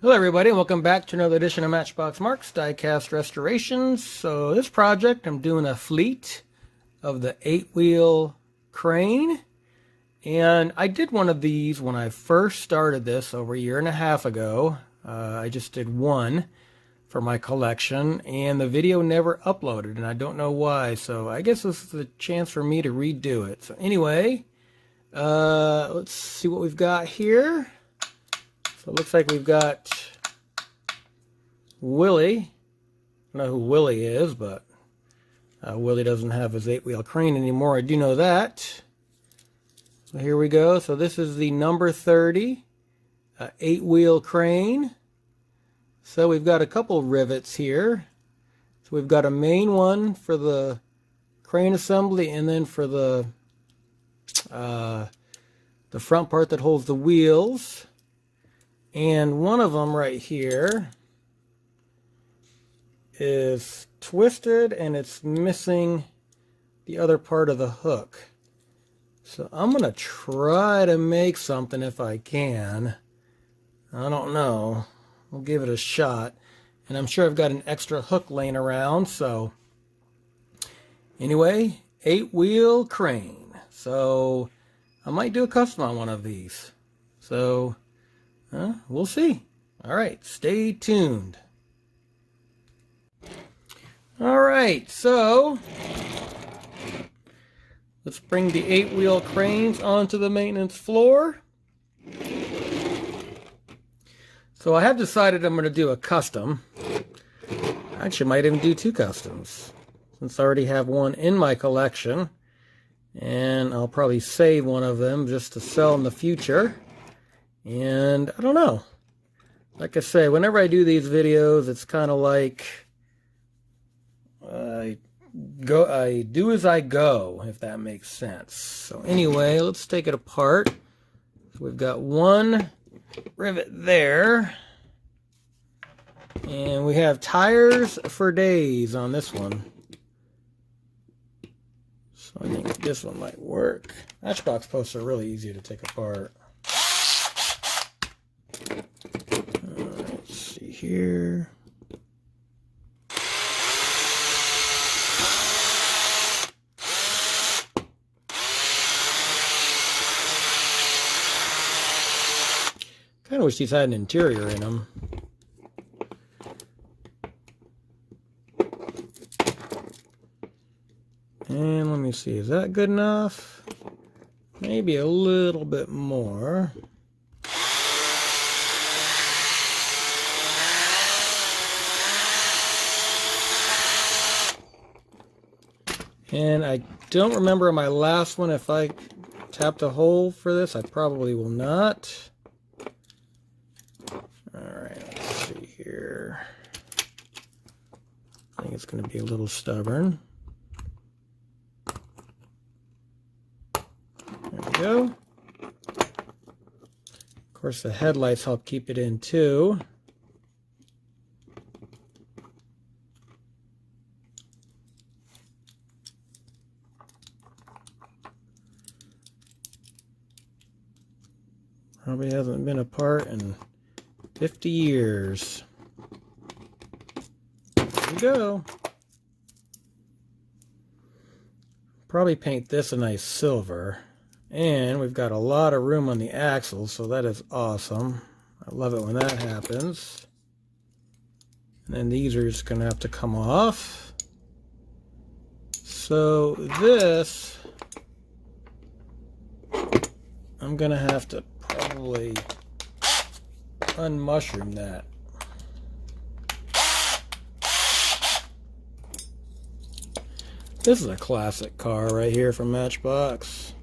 Hello everybody, and welcome back to another edition of Matchbox Marks Diecast Restorations. So this project, I'm doing a fleet of the 8-wheel crane. And I did one of these when I first started this over a year and a half ago. I just did one for my collection, and the video never uploaded, and I don't know why. So I guess this is a chance for me to redo it. So anyway, let's see what we've got here. So it looks like we've got Willie. I don't know who Willie is, but Willie doesn't have his 8-wheel crane anymore. I do know that. So here we go. So this is the number 30 8-wheel crane. So we've got a couple rivets here. So we've got a main one for the crane assembly, and then for the front part that holds the wheels. And one of them right here is twisted, and it's missing the other part of the hook. So I'm going to try to make something if I can. I don't know. We'll give it a shot. And I'm sure I've got an extra hook laying around. So anyway, 8-wheel crane. So I might do a custom on one of these. So we'll see. All right, stay tuned. All right, so let's bring the 8-wheel cranes onto the maintenance floor. So I have decided I'm going to do a custom. I actually might even do two customs, since I already have one in my collection. And I'll probably save one of them just to sell in the future. And I don't know. Like I say, whenever I do these videos, it's kind of like I do as I go, if that makes sense. So anyway, let's take it apart. So we've got one rivet there, and we have tires for days on this one. So I think this one might work. Matchbox posts are really easy to take apart. Let's see here. Kind of wish these had an interior in them. And let me see, is that good enough? Maybe a little bit more. And I don't remember my last one if I tapped a hole for this. I probably will not. Alright, let's see here. I think it's going to be a little stubborn. There we go. Of course, the headlights help keep it in too. Probably hasn't been apart in 50 years. There we go. Probably paint this a nice silver. And we've got a lot of room on the axle, so that is awesome. I love it when that happens. And then these are just going to have to come off. So this, I'm going to have to probably unmushroom that. This is a classic car right here from Matchbox.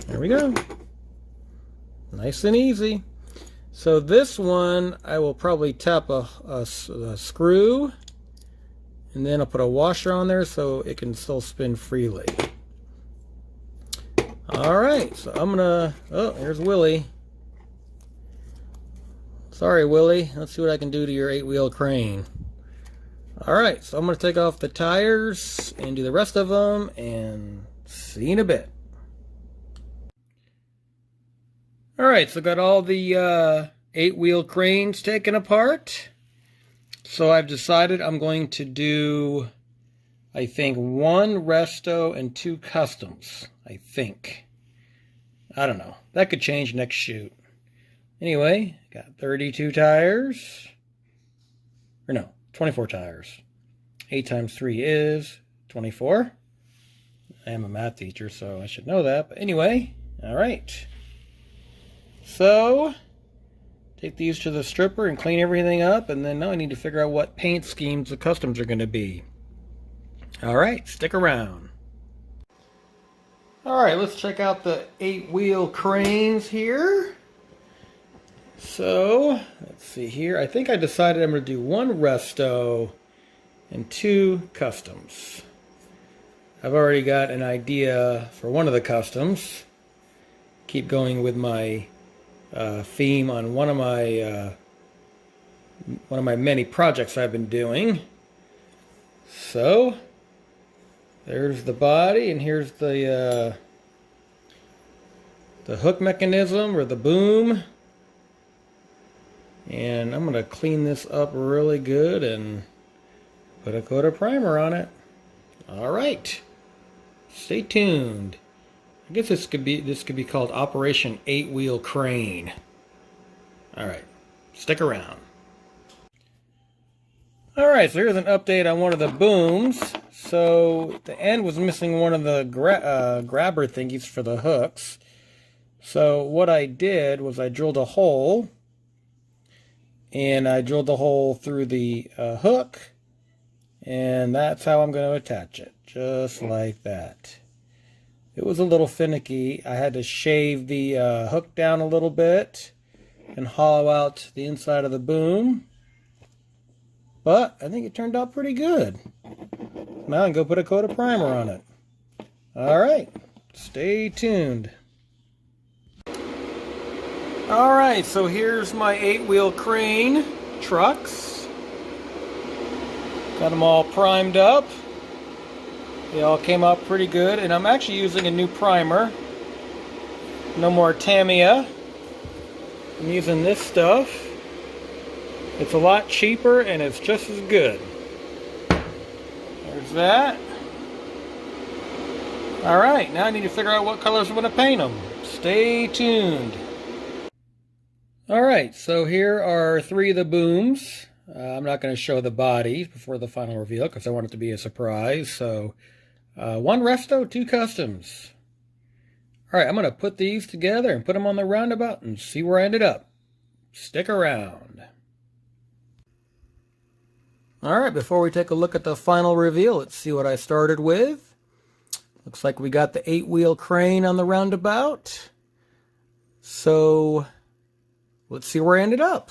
There we go. Nice and easy. So this one, I will probably tap a screw, and then I'll put a washer on there so it can still spin freely. Alright, so I'm gonna, oh, here's Willie. Sorry, Willie. Let's see what I can do to your 8-wheel crane. Alright, so I'm going to take off the tires and do the rest of them, and see you in a bit. Alright, so got all the 8-wheel cranes taken apart. So I've decided I'm going to do, I think, 1 Resto and 2 customs. I think. I don't know. That could change next shoot. Anyway, got 32 tires. Or no, 24 tires. 8 times 3 is 24. I am a math teacher, so I should know that. But anyway, alright. So, take these to the stripper and clean everything up, and then now I need to figure out what paint schemes the customs are going to be. Alright, stick around. Alright, let's check out the 8-wheel cranes here. So, let's see here. I think I decided I'm going to do 1 Resto and 2 customs. I've already got an idea for one of the customs. Keep going with my theme on one of my many projects I've been doing. So, there's the body, and here's the hook mechanism, or the boom. And I'm going to clean this up really good and put a coat of primer on it. Alright. Stay tuned. I guess this could be called Operation 8-Wheel Crane. Alright. Stick around. Alright, so here's an update on one of the booms. So the end was missing one of the grabber thingies for the hooks. So what I did was I drilled a hole. And I drilled the hole through the hook, and that's how I'm going to attach it, just like that. It was a little finicky. I had to shave the hook down a little bit and hollow out the inside of the boom, but I think it turned out pretty good. Now I can go put a coat of primer on it. Alright, stay tuned. Alright, so here's my 8-wheel crane trucks. Got them all primed up. They all came out pretty good, and I'm actually using a new primer. No more Tamiya. I'm using this stuff. It's a lot cheaper and it's just as good. There's that. Alright, now I need to figure out what colors I'm going to paint them. Stay tuned. Alright, so here are 3 of the booms. I'm not going to show the body before the final reveal because I want it to be a surprise. So, 1 Resto, 2 customs. Alright, I'm going to put these together and put them on the roundabout and see where I ended up. Stick around. Alright, before we take a look at the final reveal, let's see what I started with. Looks like we got the 8-wheel crane on the roundabout. So, let's see where I ended up.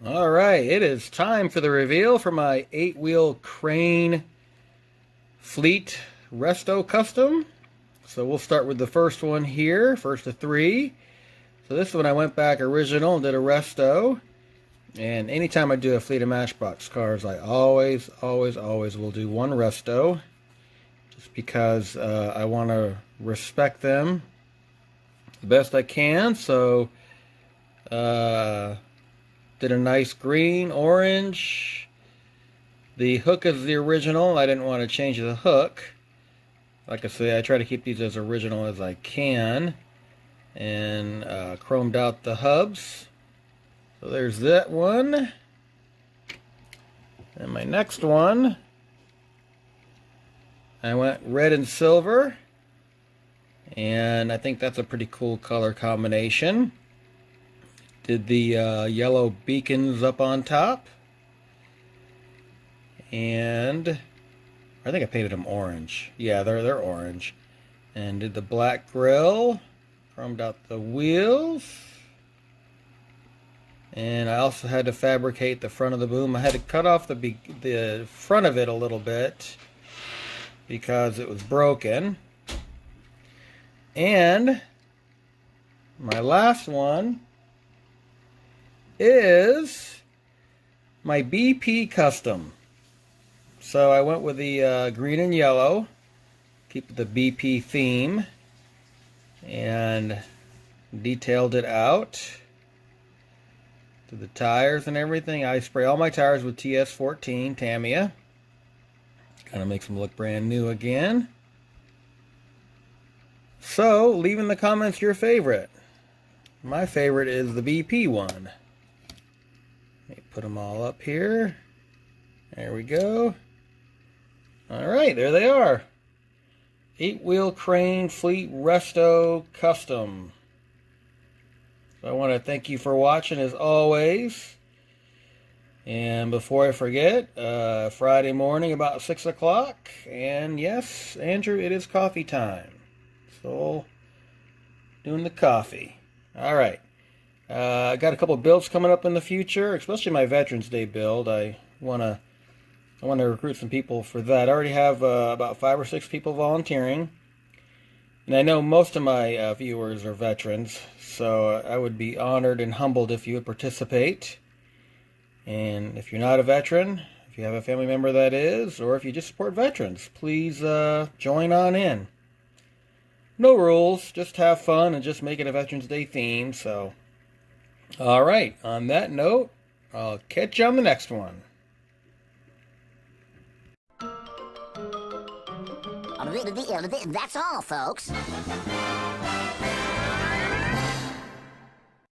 Alright, it is time for the reveal for my 8-wheel crane fleet Resto custom. So we'll start with the first one here, first of 3. So this one I went back original and did a Resto. And anytime I do a fleet of Matchbox cars, I always will do 1 Resto. Just because I want to respect them the best I can. So did a nice green, orange. The hook is the original. I didn't want to change the hook. Like I say, I try to keep these as original as I can. And chromed out the hubs. So there's that one. And my next one, I went red and silver. And I think that's a pretty cool color combination. Did the yellow beacons up on top. And I think I painted them orange. Yeah, they're orange. And did the black grill. Chromed out the wheels. And I also had to fabricate the front of the boom. I had to cut off the front of it a little bit because it was broken. And my last one is my BP Custom. So I went with the green and yellow, keep the BP theme, and detailed it out to the tires and everything. I spray all my tires with TS14 Tamiya. Kind of makes them look brand new again. So, leave in the comments your favorite. My favorite is the BP one. Let me put them all up here. There we go. Alright, there they are. 8-wheel crane fleet Resto custom. So I want to thank you for watching as always. And before I forget, Friday morning about 6 o'clock. And yes, Andrew, it is coffee time. So, doing the coffee. Alright. I got a couple builds coming up in the future, especially my Veterans Day build. I want to recruit some people for that. I already have about 5 or 6 people volunteering. And I know most of my viewers are veterans, so I would be honored and humbled if you would participate. And if you're not a veteran, if you have a family member that is, or if you just support veterans, please join on in. No rules, just have fun and just make it a Veterans Day theme. So, alright, on that note, I'll catch you on the next one. That's all, folks.